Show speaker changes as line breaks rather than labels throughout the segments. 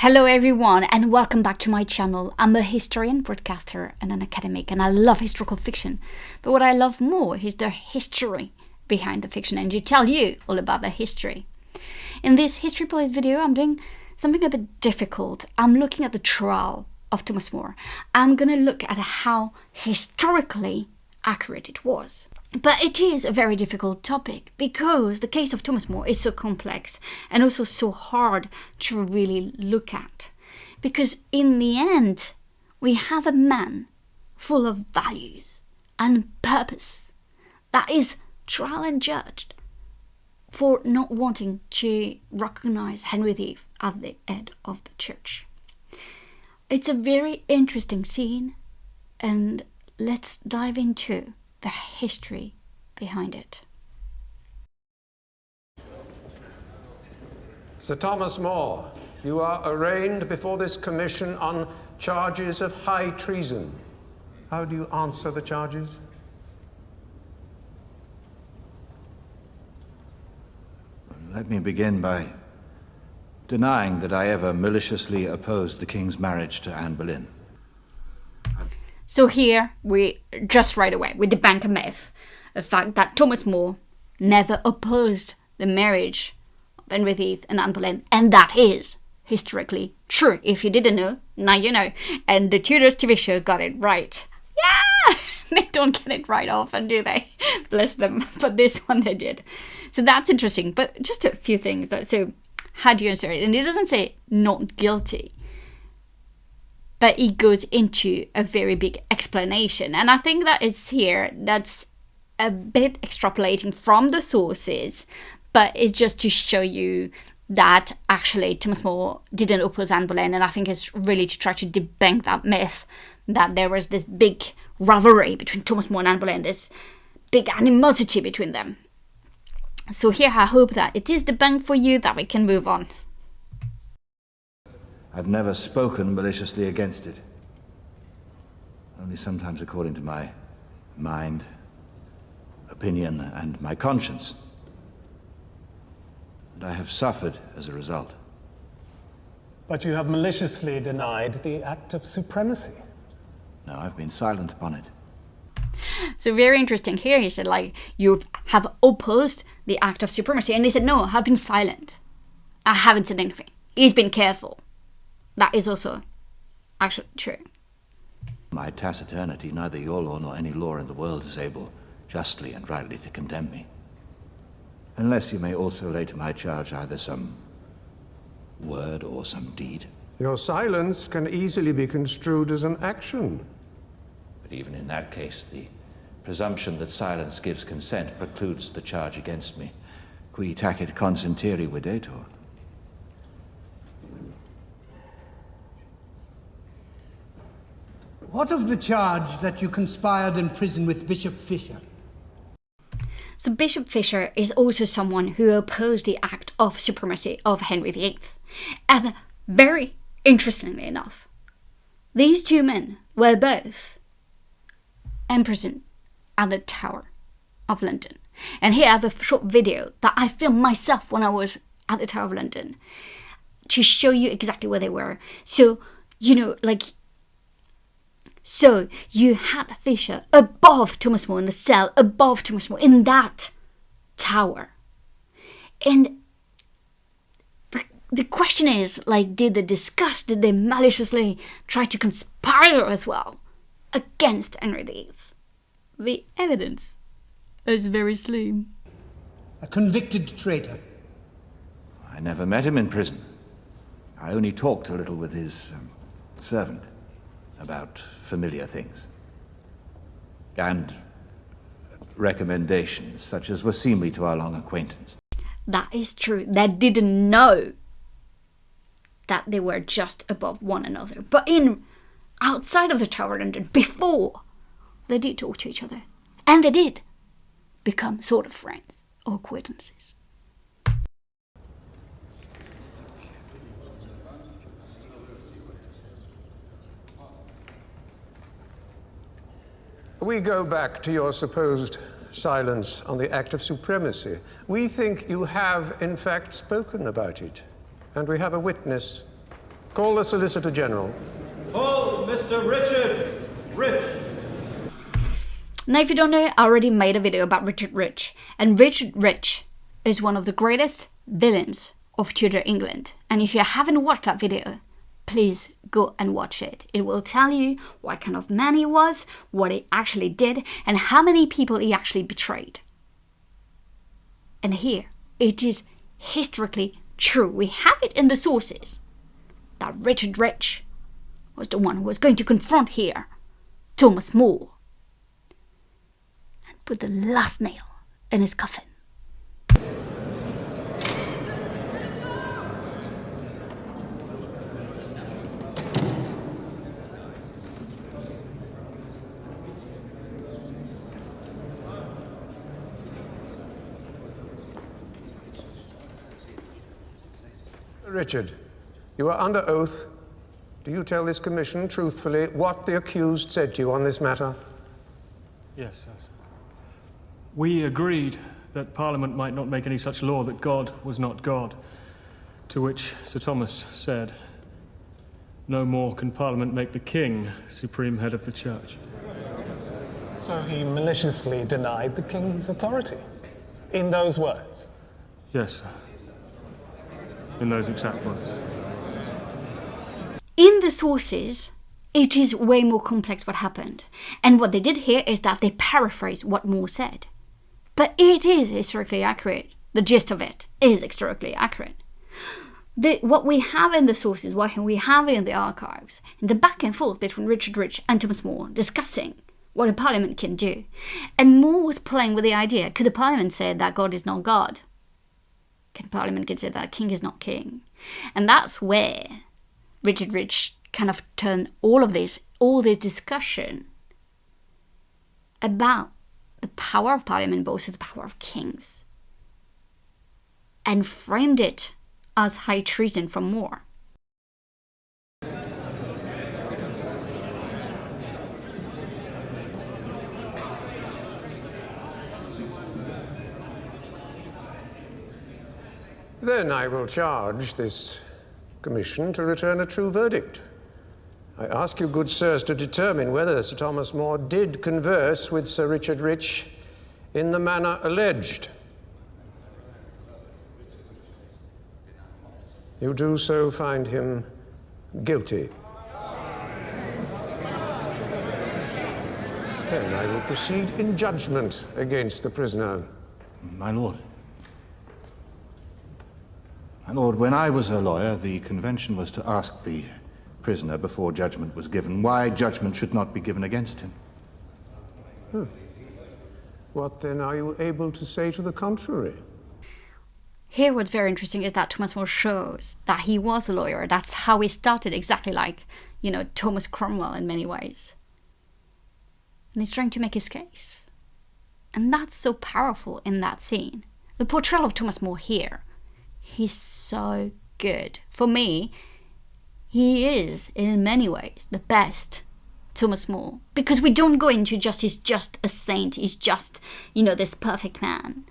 Hello everyone and welcome back to my channel. I'm a historian, broadcaster and an academic, and I love historical fiction. But what I love more is the history behind the fiction, and to tell you all about the history. In this History Police video, I'm doing something a bit difficult. I'm looking at the trial of Thomas More. I'm gonna look at how historically accurate it was. But it is a very difficult topic because the case of Thomas More is so complex and also so hard to really look at. Because in the end, we have a man full of values and purpose that is trial and judged for not wanting to recognize Henry VIII as the head of the church. It's a very interesting scene, and let's dive into the history behind it.
Sir Thomas More, you are arraigned before this commission on charges of high treason. How do you answer the charges?
Let me begin by denying that I ever maliciously opposed the King's marriage to Anne Boleyn.
So here, we just right away, we debunk a myth. The fact that Thomas More never opposed the marriage of Henry VIII and Anne Boleyn. And that is historically true. If you didn't know, now you know. And the Tudors TV show got it right. Yeah! They don't get it right often, do they? Bless them. But this one they did. So that's interesting. But just a few things though. So how do you answer it? And it doesn't say not guilty, but it goes into a very big explanation. And I think that it's here, that's a bit extrapolating from the sources, but it's just to show you that actually Thomas More didn't oppose Anne Boleyn. And I think it's really to try to debunk that myth that there was this big rivalry between Thomas More and Anne Boleyn, this big animosity between them. So here I hope that it is debunked for you, that we can move on.
I've never spoken maliciously against it. Only sometimes according to my mind, opinion, and my conscience. And I have suffered as a result.
But you have maliciously denied the act of supremacy.
No, I've been silent upon it.
So very interesting. Here he said, like, you have opposed the act of supremacy. And he said, no, I've been silent. I haven't said anything. He's been careful. That is also actually true.
My taciturnity, neither your law nor any law in the world is able justly and rightly to condemn me. Unless you may also lay to my charge either some word or some deed.
Your silence can easily be construed as an action.
But even in that case, the presumption that silence gives consent precludes the charge against me. Qui tacit consentire videtur.
What of the charge that you conspired in prison with Bishop Fisher?
So Bishop Fisher is also someone who opposed the act of supremacy of Henry VIII. And very interestingly enough, these two men were both imprisoned at the Tower of London. And here I have a short video that I filmed myself when I was at the Tower of London to show you exactly where they were. So, you know, like, so you had Fisher above Thomas More in the cell, above Thomas More in that tower. And the question is, like, did they discuss, did they maliciously try to conspire as well against Henry VIII? The evidence is very slim.
A convicted traitor.
I never met him in prison. I only talked a little with his servant about familiar things. And recommendations, such as were seemly to our long acquaintance.
That is true. They didn't know that they were just above one another. But outside of the Tower of London, before, they did talk to each other. And they did become sort of friends or acquaintances.
We go back to your supposed silence on the act of supremacy. We think you have, in fact, spoken about it. And we have a witness. Call the Solicitor General.
Call Mr. Richard Rich.
Now, if you don't know, I already made a video about Richard Rich. And Richard Rich is one of the greatest villains of Tudor England. And if you haven't watched that video, please go and watch it. It will tell you what kind of man he was, what he actually did, and how many people he actually betrayed. And here, it is historically true. We have it in the sources that Richard Rich was the one who was going to confront here Thomas More and put the last nail in his coffin.
Richard, you are under oath. Do you tell this commission truthfully what the accused said to you on this matter?
Yes, sir. We agreed that Parliament might not make any such law that God was not God, to which Sir Thomas said, "No more can Parliament make the King supreme head of the Church."
So he maliciously denied the king's authority, in those words?
Yes, sir. In those exact words.
In the sources, it is way more complex what happened. And what they did here is that they paraphrase what More said. But it is historically accurate. The gist of it is historically accurate. What we have in the sources, what we have in the archives, in the back and forth between Richard Rich and Thomas More discussing what a parliament can do. And More was playing with the idea, could a parliament say that God is not God? Can Parliament consider that a king is not king? And that's where Richard Rich kind of turned all this discussion about the power of Parliament, but also the power of kings, and framed it as high treason from More.
Then I will charge this commission to return a true verdict. I ask you, good sirs, to determine whether Sir Thomas More did converse with Sir Richard Rich in the manner alleged. You do so find him guilty. Then I will proceed in judgment against the prisoner.
My lord. My lord, when I was a lawyer, the convention was to ask the prisoner before judgment was given why judgment should not be given against him.
What then are you able to say to the contrary?
Here what's very interesting is that Thomas More shows that he was a lawyer. That's how he started, exactly like, Thomas Cromwell in many ways. And he's trying to make his case. And that's so powerful in that scene. The portrayal of Thomas More here, he's so good. For me, he is, in many ways, the best Thomas More. Because we don't go into he's just a saint, he's just, this perfect man.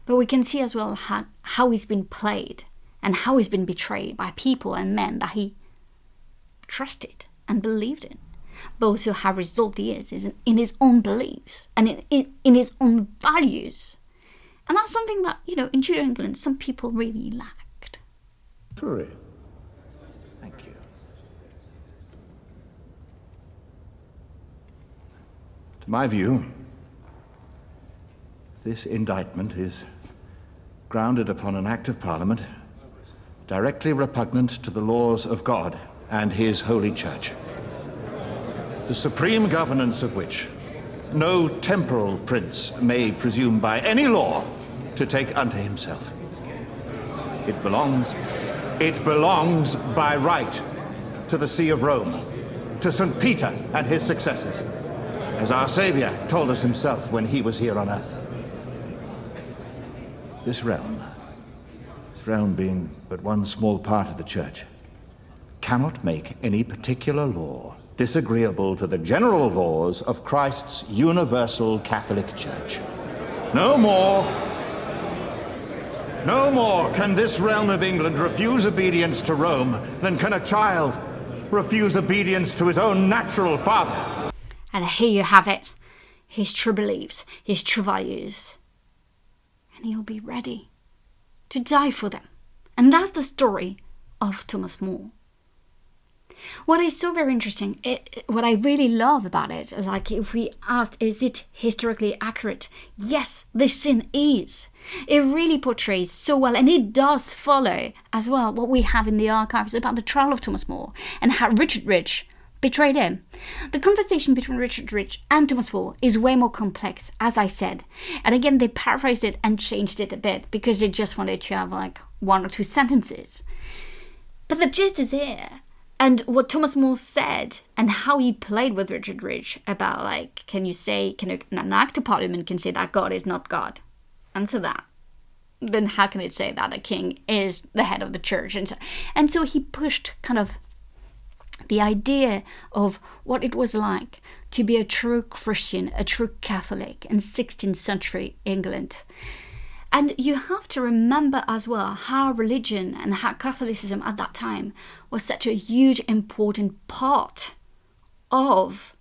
But we can see as well how he's been played and how he's been betrayed by people and men that he trusted and believed in. But also how resolved he is in his own beliefs and in his own values. And that's something that, in Tudor England, some people really lacked.
True.
Thank you. To my view, this indictment is grounded upon an act of Parliament directly repugnant to the laws of God and his holy church, the supreme governance of which no temporal prince may presume by any law to take unto himself. It belongs by right to the See of Rome, to St. Peter and his successors, as our Savior told us himself when he was here on earth. This realm being but one small part of the church, cannot make any particular law disagreeable to the general laws of Christ's universal Catholic Church. No more No more can this realm of England refuse obedience to Rome than can a child refuse obedience to his own natural father.
And here you have it. His true beliefs, his true values. And he'll be ready to die for them. And that's the story of Thomas More. What is so very interesting, what I really love about it, like if we asked, is it historically accurate? Yes, this scene is. It really portrays so well, and it does follow as well what we have in the archives about the trial of Thomas More and how Richard Rich betrayed him. The conversation between Richard Rich and Thomas More is way more complex, as I said. And again, they paraphrased it and changed it a bit because they just wanted to have like 1 or 2 sentences. But the gist is here. And what Thomas More said and how he played with Richard Rich about like, can an act of parliament can say that God is not God? Answer that. Then how can it say that a king is the head of the church? And so he pushed kind of the idea of what it was like to be a true Christian, a true Catholic in 16th century England. And you have to remember as well how religion and how Catholicism at that time was such a huge, important part of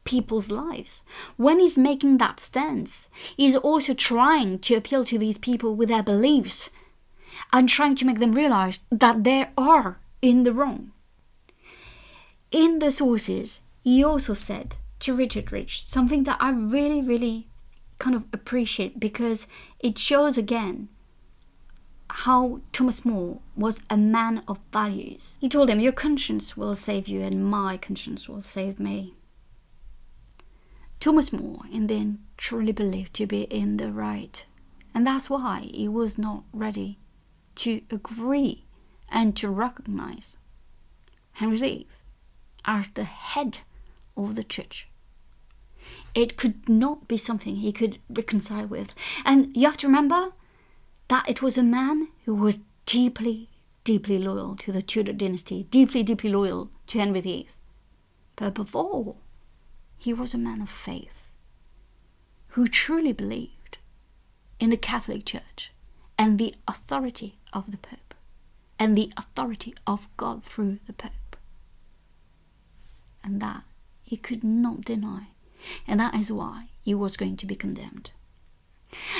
people's lives. When he's making that stance, he's also trying to appeal to these people with their beliefs and trying to make them realize that they are in the wrong. In the sources, he also said to Richard Rich something that I really, really kind of appreciate, because it shows again how Thomas More was a man of values. He told him, your conscience will save you and my conscience will save me. Thomas More in the end truly believed to be in the right, and that's why he was not ready to agree and to recognize Henry VIII as the head of the church. It could not be something he could reconcile with. And you have to remember that it was a man who was deeply, deeply loyal to the Tudor dynasty, deeply, deeply loyal to Henry VIII. But above all, he was a man of faith who truly believed in the Catholic Church and the authority of the Pope and the authority of God through the Pope. And that he could not deny. And that is why he was going to be condemned.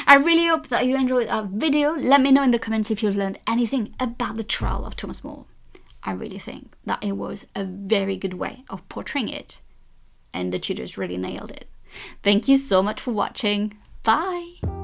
I really hope that you enjoyed our video. Let me know in the comments if you've learned anything about the trial of Thomas More. I really think that it was a very good way of portraying it, and the Tudors really nailed it. Thank you so much for watching. Bye!